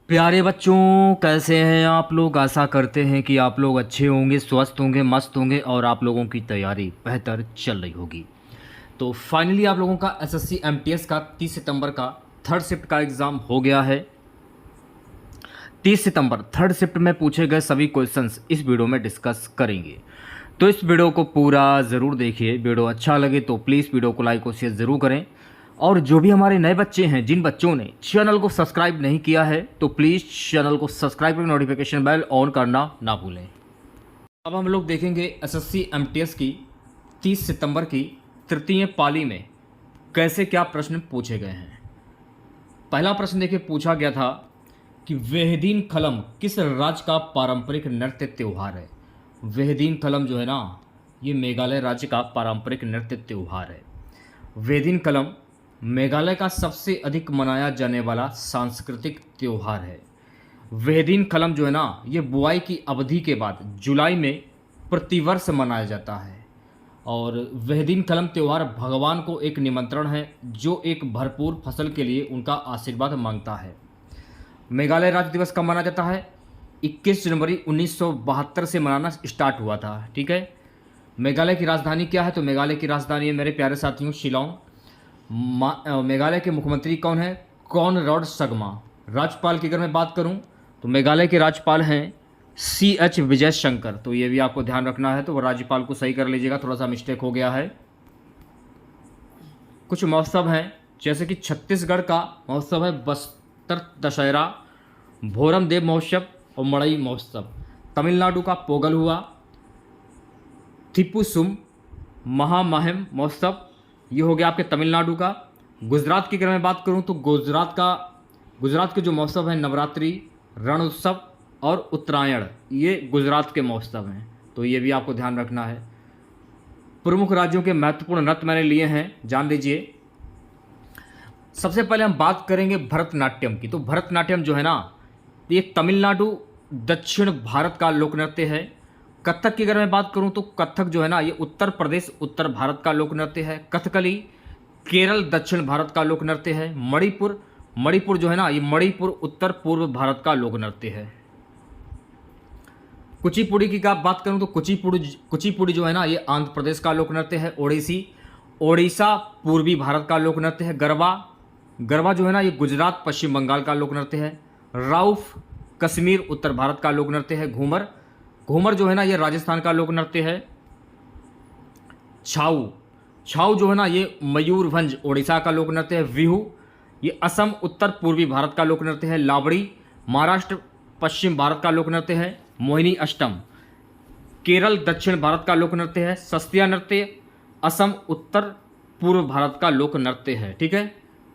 प्यारे बच्चों, कैसे हैं आप लोग। आशा करते हैं कि आप लोग अच्छे होंगे, स्वस्थ होंगे, मस्त होंगे और आप लोगों की तैयारी बेहतर चल रही होगी। तो फाइनली आप लोगों का एसएससी एमटीएस का 30 सितंबर का थर्ड शिफ्ट का एग्ज़ाम हो गया है। 30 सितंबर थर्ड शिफ्ट में पूछे गए सभी क्वेश्चंस इस वीडियो में डिस्कस करेंगे। तो इस वीडियो को पूरा ज़रूर देखिए। वीडियो अच्छा लगे तो प्लीज़ वीडियो को लाइक और शेयर ज़रूर करें। और जो भी हमारे नए बच्चे हैं, जिन बच्चों ने चैनल को सब्सक्राइब नहीं किया है, तो प्लीज़ चैनल को सब्सक्राइब करके नोटिफिकेशन बेल ऑन करना ना भूलें। अब हम लोग देखेंगे एसएससी एमटीएस की 30 सितंबर की तृतीय पाली में कैसे क्या प्रश्न पूछे गए हैं। पहला प्रश्न देखिए, पूछा गया था कि वेहदीन खलम किस राज्य का पारंपरिक नृत्य त्यौहार है। वेहदीन खलम जो है ना, ये मेघालय राज्य का पारंपरिक नृत्य त्यौहार है। वेहदीन कलम मेघालय का सबसे अधिक मनाया जाने वाला सांस्कृतिक त्यौहार है। वेहदीन कलम जो है ना, ये बुआई की अवधि के बाद जुलाई में प्रतिवर्ष मनाया जाता है। और वेहदीन कलम त्यौहार भगवान को एक निमंत्रण है जो एक भरपूर फसल के लिए उनका आशीर्वाद मांगता है। मेघालय राज्य दिवस कब मनाया जाता है? 21 जनवरी 1972 से मनाना स्टार्ट हुआ था। ठीक है। मेघालय की राजधानी क्या है? तो मेघालय की राजधानी है मेरे प्यारे साथियों शिलोंग। मेघालय के मुख्यमंत्री कौन है? कॉनरैड संगमा। राज्यपाल की अगर मैं बात करूं तो मेघालय के राज्यपाल हैं CH विजय शंकर। तो ये भी आपको ध्यान रखना है, तो वो राज्यपाल को सही कर लीजिएगा, थोड़ा सा मिस्टेक हो गया है। कुछ महोत्सव हैं, जैसे कि छत्तीसगढ़ का महोत्सव है बस्तर दशहरा, भोरम देव महोत्सव और मड़ई महोत्सव। तमिलनाडु का पोगल हुआ, थिप्पुसुम महामहिम महोत्सव, ये हो गया आपके तमिलनाडु का। गुजरात की अगर मैं बात करूं तो गुजरात के जो महोत्सव हैं नवरात्रि, रण उत्सव और उत्तरायण, ये गुजरात के महोत्सव हैं। तो ये भी आपको ध्यान रखना है। प्रमुख राज्यों के महत्वपूर्ण नृत्य मैंने लिए हैं, जान लीजिए। सबसे पहले हम बात करेंगे भरतनाट्यम की। तो भरतनाट्यम जो है ना, ये तमिलनाडु दक्षिण भारत का लोक नृत्य है। कथक की अगर मैं बात करूं तो कथक जो है ना, ये उत्तर प्रदेश उत्तर भारत का लोक नृत्य है। कथकली केरल दक्षिण भारत का लोक नृत्य है। मणिपुर जो है ना, ये मणिपुर उत्तर पूर्व भारत का लोक नृत्य है। कुचिपुड़ी की बात करूं तो कुचिपुड़ी जो है ना, ये आंध्र प्रदेश का लोक नृत्य है। ओडिशा पूर्वी भारत का लोक नृत्य है। गरबा जो है ना, ये गुजरात पश्चिम बंगाल का लोक नृत्य है। राउफ कश्मीर उत्तर भारत का लोक नृत्य है। घूमर जो है ना, ये राजस्थान का लोक नृत्य है। छाऊ जो है ना, ये मयूरभंज ओडिशा का लोक नृत्य है। बिहू ये असम उत्तर पूर्वी भारत का लोक नृत्य है। लावड़ी महाराष्ट्र पश्चिम भारत का लोक नृत्य है। मोहिनी अष्टम केरल दक्षिण भारत का लोक नृत्य है। सस्तिया नृत्य असम उत्तर पूर्व भारत का लोक नृत्य है। ठीक है।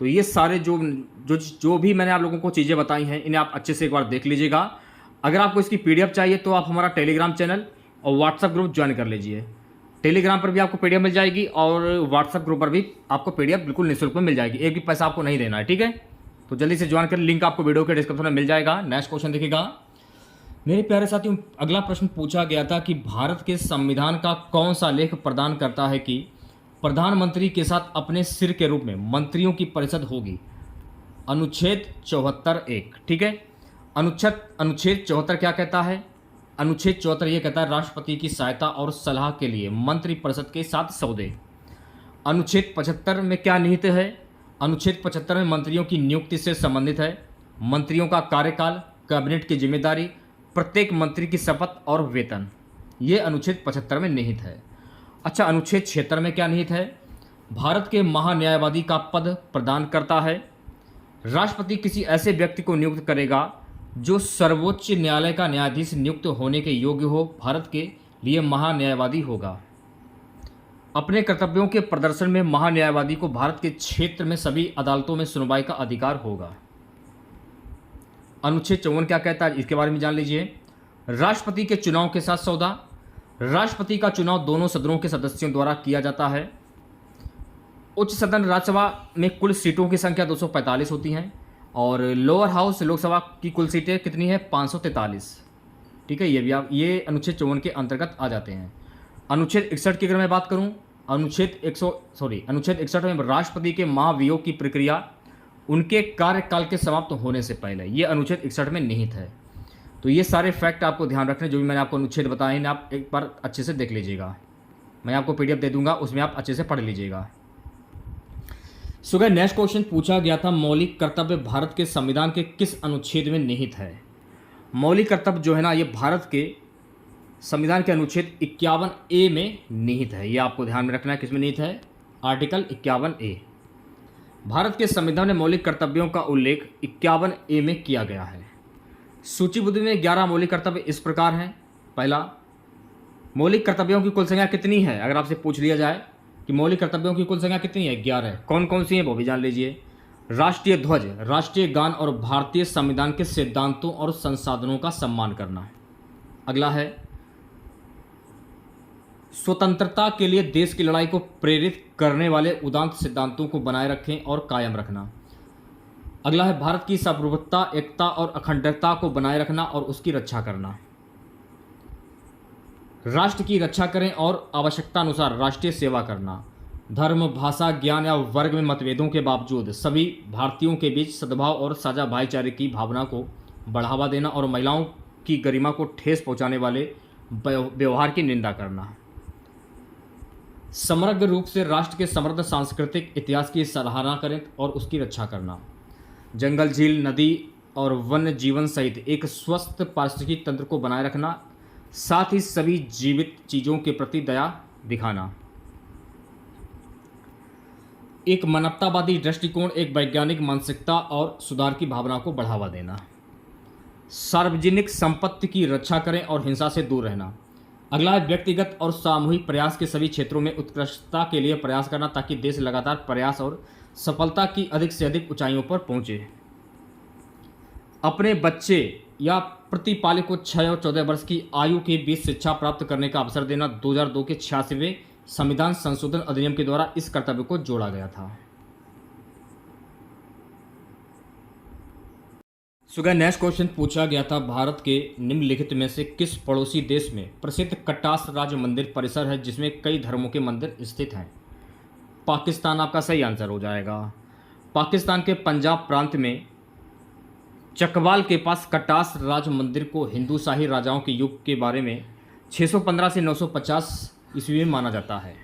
तो ये सारे जो भी मैंने आप लोगों को चीज़ें बताई हैं, इन्हें आप अच्छे से एक बार देख लीजिएगा। अगर आपको इसकी PDF चाहिए तो आप हमारा टेलीग्राम चैनल और व्हाट्सएप ग्रुप ज्वाइन कर लीजिए। टेलीग्राम पर भी आपको PDF मिल जाएगी और व्हाट्सएप ग्रुप पर भी आपको PDF बिल्कुल निःशुल्क में मिल जाएगी। एक भी पैसा आपको नहीं देना है। ठीक है। तो जल्दी से ज्वाइन कर, लिंक आपको वीडियो के डिस्क्रिप्शन में मिल जाएगा। नेक्स्ट क्वेश्चन देखिएगा मेरे प्यारे साथियों। अगला प्रश्न पूछा गया था कि भारत के संविधान का कौन सा लेख प्रदान करता है कि प्रधानमंत्री के साथ अपने सिर के रूप में मंत्रियों की परिषद होगी। अनुच्छेद 74(1). ठीक है। अनुच्छेद 74 क्या कहता है? अनुच्छेद 74 ये कहता है राष्ट्रपति की सहायता और सलाह के लिए मंत्रिपरिषद के साथ सौदे। अनुच्छेद 75 में क्या निहित है? अनुच्छेद 75 में मंत्रियों की नियुक्ति से संबंधित है। मंत्रियों का कार्यकाल, कैबिनेट की जिम्मेदारी, प्रत्येक मंत्री की शपथ और वेतन, ये अनुच्छेद 75 में निहित है। अच्छा, अनुच्छेद 76 में क्या निहित है? भारत के महान्यायवादी का पद प्रदान करता है। राष्ट्रपति किसी ऐसे व्यक्ति को नियुक्त करेगा जो सर्वोच्च न्यायालय का न्यायाधीश नियुक्त होने के योग्य हो, भारत के लिए महान्यायवादी होगा। अपने कर्तव्यों के प्रदर्शन में महान्यायवादी को भारत के क्षेत्र में सभी अदालतों में सुनवाई का अधिकार होगा। अनुच्छेद 54 क्या कहता है, इसके बारे में जान लीजिए। राष्ट्रपति के चुनाव के साथ सौदा। राष्ट्रपति का चुनाव दोनों सदनों के सदस्यों द्वारा किया जाता है। उच्च सदन राज्यसभा में कुल सीटों की संख्या 245 होती हैं और लोअर हाउस लोकसभा की कुल सीटें कितनी है? 543। ठीक है। ये अनुच्छेद 54 के अंतर्गत आ जाते हैं। अनुच्छेद 61 की अगर मैं बात करूं, अनुच्छेद 61 में राष्ट्रपति के महाभियोग की प्रक्रिया उनके कार्यकाल के समाप्त होने से पहले। ये अनुच्छेद 61 में निहित है। तो ये सारे फैक्ट आपको ध्यान रखने, जो भी मैंने आपको अनुच्छेद बताए हैं, आप एक बार अच्छे से देख लीजिएगा। मैं आपको पीडीएफ दे दूंगा, उसमें आप अच्छे से पढ़ लीजिएगा। सो गाइस, नेक्स्ट क्वेश्चन पूछा गया था, मौलिक कर्तव्य भारत के संविधान के किस अनुच्छेद में निहित है? मौलिक कर्तव्य जो है ना, ये भारत के संविधान के अनुच्छेद 51A में निहित है। ये आपको ध्यान में रखना है, किस में निहित है? Article 51A। भारत के संविधान में मौलिक कर्तव्यों का उल्लेख 51A में किया गया है। सूचीबद्ध में 11 मौलिक कर्तव्य इस प्रकार हैं। पहला, मौलिक कर्तव्यों की कुल संख्या कितनी है? अगर आपसे पूछ लिया जाए कि मौलिक कर्तव्यों की कुल संख्या कितनी है, 11। कौन कौन सी है वो भी जान लीजिए। राष्ट्रीय ध्वज, राष्ट्रीय गान और भारतीय संविधान के सिद्धांतों और संसाधनों का सम्मान करना। अगला है, स्वतंत्रता के लिए देश की लड़ाई को प्रेरित करने वाले उदात्त सिद्धांतों को बनाए रखें और कायम रखना। अगला है, भारत की सार्वभौमिकता, एकता और अखंडता को बनाए रखना और उसकी रक्षा करना। राष्ट्र की रक्षा करें और आवश्यकता अनुसार राष्ट्रीय सेवा करना। धर्म, भाषा, ज्ञान या वर्ग में मतभेदों के बावजूद सभी भारतीयों के बीच सद्भाव और साझा भाईचारे की भावना को बढ़ावा देना और महिलाओं की गरिमा को ठेस पहुंचाने वाले व्यवहार की निंदा करना। समग्र रूप से राष्ट्र के समृद्ध सांस्कृतिक इतिहास की सराहना करें और उसकी रक्षा करना। जंगल, झील, नदी और वन्य जीवन सहित एक स्वस्थ पारिस्थितिकी तंत्र को बनाए रखना, साथ ही सभी जीवित चीज़ों के प्रति दया दिखाना। एक मानवतावादी दृष्टिकोण, एक वैज्ञानिक मानसिकता और सुधार की भावना को बढ़ावा देना। सार्वजनिक संपत्ति की रक्षा करें और हिंसा से दूर रहना। अगला है, व्यक्तिगत और सामूहिक प्रयास के सभी क्षेत्रों में उत्कृष्टता के लिए प्रयास करना, ताकि देश लगातार प्रयास और सफलता की अधिक से अधिक ऊंचाइयों पर पहुंचे। अपने बच्चे या प्रतिपालक को 6 और 14 वर्ष की आयु के बीच शिक्षा प्राप्त करने का अवसर देना। 2002 के 86वें संविधान संशोधन अधिनियम के द्वारा इस कर्तव्य को जोड़ा गया था। सुगा नेक्स्ट क्वेश्चन पूछा गया था, भारत के निम्नलिखित में से किस पड़ोसी देश में प्रसिद्ध कटास राज मंदिर परिसर है जिसमें कई धर्मों के मंदिर स्थित हैं? पाकिस्तान आपका सही आंसर हो जाएगा। पाकिस्तान के पंजाब प्रांत में चकवाल के पास कटास राज मंदिर को हिंदू शाही राजाओं के युग के बारे में 615 से 950 ईस्वी में माना जाता है।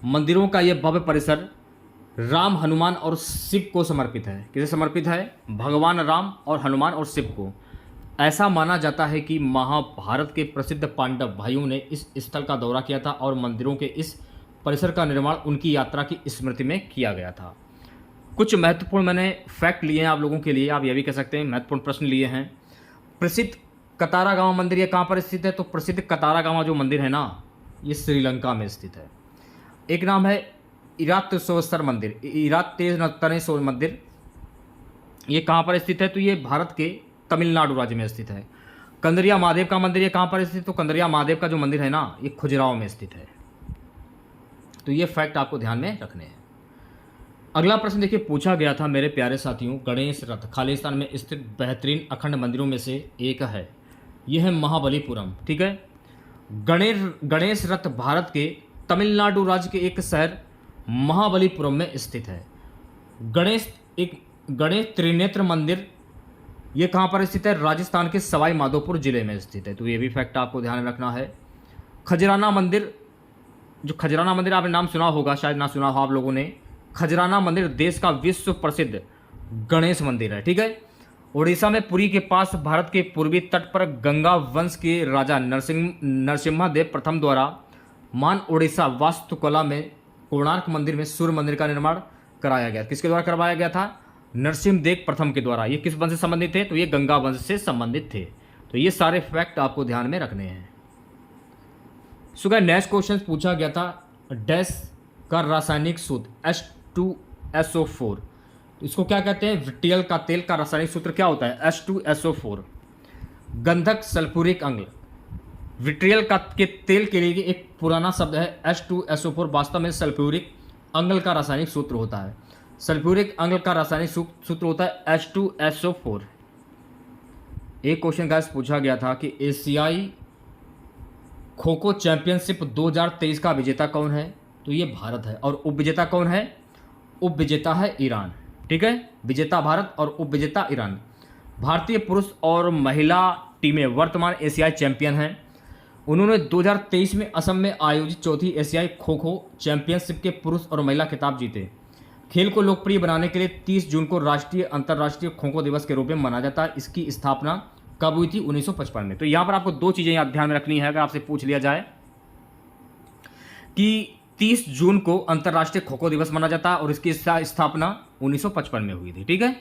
मंदिरों का यह भव्य परिसर राम, हनुमान और शिव को समर्पित है। किसे समर्पित है? भगवान राम और हनुमान और शिव को। ऐसा माना जाता है कि महाभारत के प्रसिद्ध पांडव भाइयों ने इस स्थल का दौरा किया था और मंदिरों के इस परिसर का निर्माण उनकी यात्रा की स्मृति में किया गया था। कुछ महत्वपूर्ण मैंने फैक्ट लिए हैं आप लोगों के लिए, आप यह भी कह सकते हैं महत्वपूर्ण प्रश्न लिए हैं। प्रसिद्ध कतारागामा मंदिर ये कहाँ पर स्थित है? तो प्रसिद्ध कतारागामा जो मंदिर है ना, ये श्रीलंका में स्थित है। एक नाम है इरातनेश्वर मंदिर, इरातनेश्वर मंदिर, ये कहाँ पर स्थित है? तो ये भारत के तमिलनाडु राज्य में स्थित है। कंदरिया महादेव का मंदिर ये कहाँ पर स्थित है? तो कंदरिया महादेव का जो मंदिर है ना, ये खजुराहो में स्थित है। तो ये फैक्ट आपको ध्यान में रखने हैं। अगला प्रश्न देखिए, पूछा गया था मेरे प्यारे साथियों, गणेश रथ खालिस्तान में स्थित बेहतरीन अखंड मंदिरों में से एक है। यह है महाबलीपुरम। ठीक है, गणेश रथ भारत के तमिलनाडु राज्य के एक शहर महाबलीपुरम में स्थित है। गणेश त्रिनेत्र मंदिर ये कहाँ पर स्थित है? राजस्थान के सवाई माधोपुर जिले में स्थित है। तो ये भी फैक्ट आपको ध्यान में रखना है। खजराना मंदिर, जो खजराना मंदिर आपने नाम सुना होगा, शायद ना सुना हो आप लोगों ने। खजराना मंदिर देश का विश्व प्रसिद्ध गणेश मंदिर है। ठीक है, उड़ीसा में पुरी के पास भारत के पूर्वी तट पर गंगा वंश के राजा नरसिम्हादेव प्रथम द्वारा मान उड़ीसा वास्तुकला में कोणार्क मंदिर में सूर्य मंदिर का निर्माण कराया गया। किसके द्वारा करवाया गया था? नरसिम्हदेव प्रथम के द्वारा। ये किस वंश से संबंधित थे? तो ये गंगा वंश से संबंधित थे। तो ये सारे फैक्ट आपको ध्यान में रखने हैं। सुगा नेक्स्ट क्वेश्चन पूछा गया था, डैश का रासायनिक सूत्र H2SO4, इसको क्या कहते हैं? विट्रियल का तेल का रासायनिक सूत्र क्या होता है? H2SO4। गंधक सल्फ्यूरिक अम्ल, विट्रियल के तेल के लिए एक पुराना शब्द है H2SO4, वास्तव में सल्फ्यूरिक अम्ल का रासायनिक सूत्र होता है। सल्फ्यूरिक अम्ल का रासायनिक सूत्र होता है H2SO4। एक क्वेश्चन गाइस पूछा गया था कि एशियाई खो खो चैंपियनशिप 2023 का विजेता कौन है? तो ये भारत है। और उपविजेता कौन है? उपविजेता है ईरान। ठीक है, विजेता भारत और उप विजेता ईरान। भारतीय पुरुष और महिला टीमें वर्तमान एशियाई चैंपियन हैं। उन्होंने 2023 में असम में आयोजित चौथी एशियाई खो खो चैंपियनशिप के पुरुष और महिला खिताब जीते। खेल को लोकप्रिय बनाने के लिए 30 जून को राष्ट्रीय अंतर्राष्ट्रीय खो खो दिवस के रूप में मनाया जाता है। इसकी स्थापना कब हुई थी? 1955 में। तो यहाँ पर आपको दो चीज़ें याद ध्यान में रखनी है। अगर आपसे पूछ लिया जाए कि 30 जून को अंतर्राष्ट्रीय खो खो दिवस मनाया जाता है और इसकी स्थापना 1955 में हुई थी। ठीक है,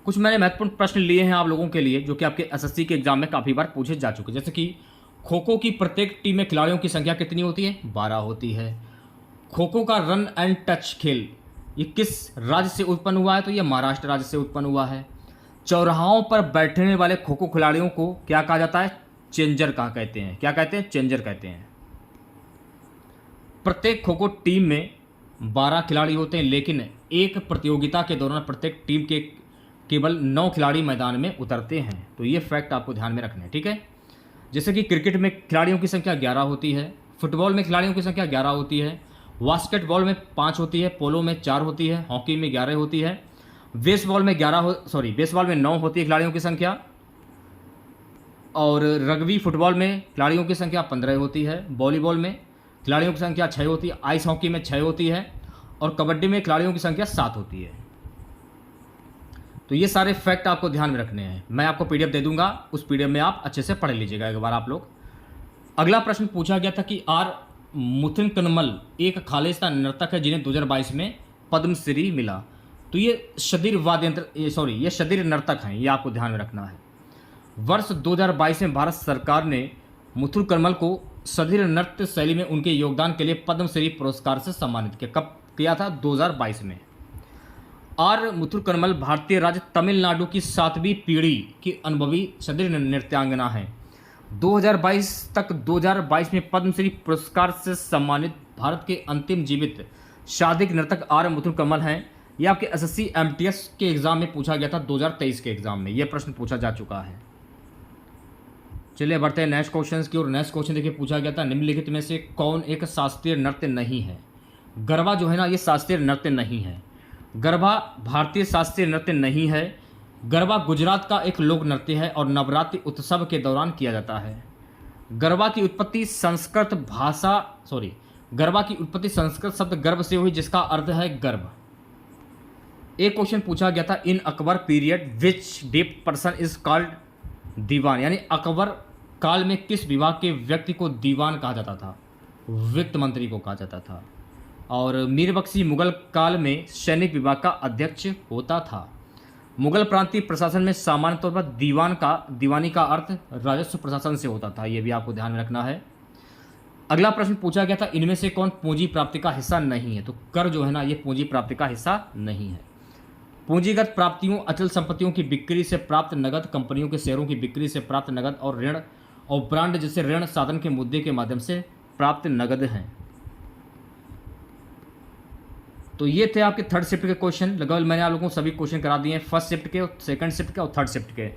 कुछ मैंने महत्वपूर्ण प्रश्न लिए हैं आप लोगों के लिए जो कि आपके एसएससी के एग्जाम में काफ़ी बार पूछे जा चुके हैं। जैसे कि खो खो की प्रत्येक टीम में खिलाड़ियों की संख्या कितनी होती है? 12 होती है। खो खो का रन एंड टच खेल ये किस राज्य से उत्पन्न हुआ है? तो ये महाराष्ट्र राज्य से उत्पन्न हुआ है। चौराहों पर बैठने वाले खो खो खिलाड़ियों को क्या कहा जाता है? चेंजर कहा कहते हैं। क्या कहते हैं? चेंजर कहते हैं। प्रत्येक खो खो टीम में 12 खिलाड़ी होते हैं, लेकिन एक प्रतियोगिता के दौरान प्रत्येक टीम के केवल 9 खिलाड़ी मैदान में उतरते हैं। तो ये फैक्ट आपको ध्यान में रखना है। ठीक है, जैसे कि क्रिकेट में खिलाड़ियों की संख्या 11 होती है, फुटबॉल में खिलाड़ियों की संख्या 11 होती है, बास्केटबॉल में 5 होती है, पोलो में 4 होती है, हॉकी में 11 होती है, बेसबॉल में 9 होती है खिलाड़ियों की संख्या, और रग्बी फुटबॉल में खिलाड़ियों की संख्या 15 होती है, वॉलीबॉल में खिलाड़ियों की संख्या 6 होती है, आइस हॉकी में 6 होती है और कबड्डी में खिलाड़ियों की संख्या 7 होती है। तो ये सारे फैक्ट आपको ध्यान में रखने हैं। मैं आपको पीडीएफ दे दूंगा, उस पीडीएफ में आप अच्छे से पढ़ लीजिएगा एक बार आप लोग। अगला प्रश्न पूछा गया था कि आर मुथुनकनमल एक खालिस्तान नर्तक है जिन्हें 2022 में पद्मश्री मिला। तो ये ये शरीर नर्तक हैं, ये आपको ध्यान में रखना है। वर्ष 2022 में भारत सरकार ने मुथुनकनमल को शरीर नृत्य शैली में उनके योगदान के लिए पद्मश्री पुरस्कार से सम्मानित किया। कब किया था? 2022 में। आर मुथुनकनमल भारतीय राज्य तमिलनाडु की 7वीं पीढ़ी की अनुभवी शरीर नृत्यांगना है। 2022 में पद्मश्री पुरस्कार से सम्मानित भारत के अंतिम जीवित शादिक नर्तक आर मुथुनकनमल हैं। यह आपके एसएससी एमटीएस के एग्जाम में पूछा गया था, 2023 के एग्जाम में यह प्रश्न पूछा जा चुका है। चलिए बढ़ते हैं नेक्स्ट क्वेश्चन की ओर। नेक्स्ट क्वेश्चन देखिए, पूछा गया था निम्नलिखित में से कौन एक शास्त्रीय नृत्य नहीं है? गरबा जो है ना, ये शास्त्रीय नृत्य नहीं है। गरबा भारतीय शास्त्रीय नृत्य नहीं है। गरबा गुजरात का एक लोक नृत्य है और नवरात्रि उत्सव के दौरान किया जाता है। गरबा की उत्पत्ति संस्कृत शब्द गर्भ से हुई जिसका अर्थ है गर्भ। एक क्वेश्चन पूछा गया था, in Akbar period which the person is called Diwan, यानी अकबर काल में किस विभाग के व्यक्ति को दीवान कहा जाता था? वित्त मंत्री को कहा जाता था। और मीर बख्शी मुगल काल में सैनिक विभाग का अध्यक्ष होता था। मुगल प्रांतीय प्रशासन में सामान्य तौर पर दीवानी का अर्थ राजस्व प्रशासन से होता था। यह भी आपको ध्यान में रखना है। अगला प्रश्न पूछा गया था, इनमें से कौन पूंजी प्राप्ति का हिस्सा नहीं है? तो कर जो है ना, ये पूंजी प्राप्ति का हिस्सा नहीं है। पूंजीगत प्राप्तियों अचल संपत्तियों की बिक्री से प्राप्त नगद, कंपनियों के शेयरों की बिक्री से प्राप्त नगद और ऋण और ब्रांड जैसे ऋण साधन के मुद्दे के माध्यम से प्राप्त नगद हैं। तो ये थे आपके थर्ड शिफ्ट के क्वेश्चन। लगभग मैंने आप लोगों को सभी क्वेश्चन करा दिए हैं, फर्स्ट शिफ्ट के, सेकंड शिफ्ट के और थर्ड शिफ्ट के।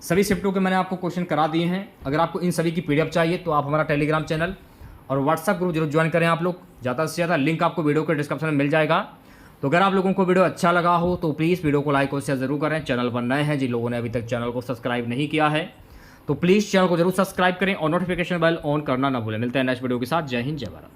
सभी शिफ्टों के मैंने आपको क्वेश्चन करा दिए हैं। अगर आपको इन सभी की पीडीएफ चाहिए तो आप हमारा टेलीग्राम चैनल और व्हाट्सएप ग्रुप जरूर ज्वाइन करें आप लोग, ज़्यादा से ज़्यादा। लिंक आपको वीडियो के डिस्क्रिप्शन में मिल जाएगा। तो अगर आप लोगों को वीडियो अच्छा लगा हो तो प्लीज़ वीडियो को लाइक और शेयर जरूर करें। चैनल पर नए हैं, जिन लोगों ने अभी तक चैनल को सब्सक्राइब नहीं किया है तो प्लीज़ चैनल को जरूर सब्सक्राइब करें और नोटिफिकेशन बेल ऑन करना ना भूलें। मिलते हैं नेक्स्ट वीडियो के साथ। जय हिंद, जय भारत।